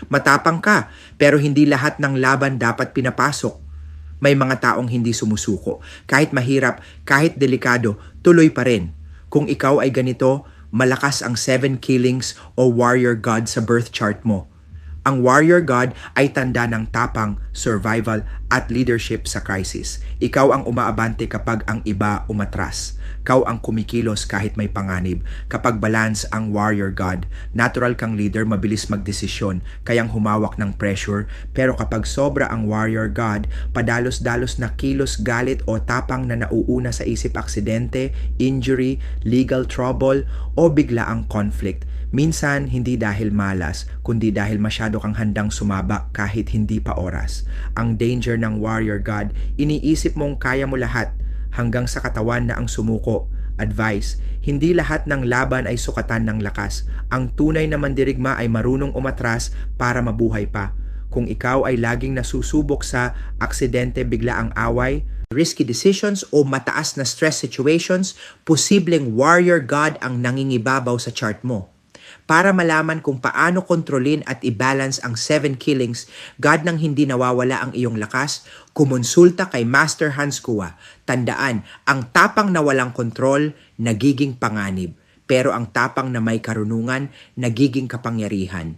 Matapang ka, pero hindi lahat ng laban dapat pinapasok. May mga taong hindi sumusuko. Kahit mahirap, kahit delikado, tuloy pa rin. Kung ikaw ay ganito, malakas ang 7 killings o warrior god sa birth chart mo. Ang warrior god ay tanda ng tapang, survival at leadership sa crisis. Ikaw ang umaabante kapag ang iba umatras. Ikaw ang kumikilos kahit may panganib. Kapag balance ang warrior god, natural kang leader, mabilis magdesisyon, kayang humawak ng pressure. Pero kapag sobra ang warrior god, padalos-dalos na kilos, galit o tapang na nauuna sa isip aksidente, injury, legal trouble o bigla ang conflict. Minsan, hindi dahil malas, kundi dahil masyado kang handang sumaba kahit hindi pa oras. Ang danger ng warrior god, iniisip mong kaya mo lahat hanggang sa katawan na ang sumuko. Advice, hindi lahat ng laban ay sukatan ng lakas. Ang tunay na mandirigma ay marunong umatras para mabuhay pa. Kung ikaw ay laging nasusubok sa aksidente, bigla ang away, risky decisions o mataas na stress situations, posibleng warrior god ang nangingibabaw sa chart mo. Para malaman kung paano kontrolin at i-balance ang 7 killings, God nang hindi nawawala ang iyong lakas, kumonsulta kay Master Hans Kua. Tandaan, ang tapang na walang kontrol, nagiging panganib. Pero ang tapang na may karunungan, nagiging kapangyarihan.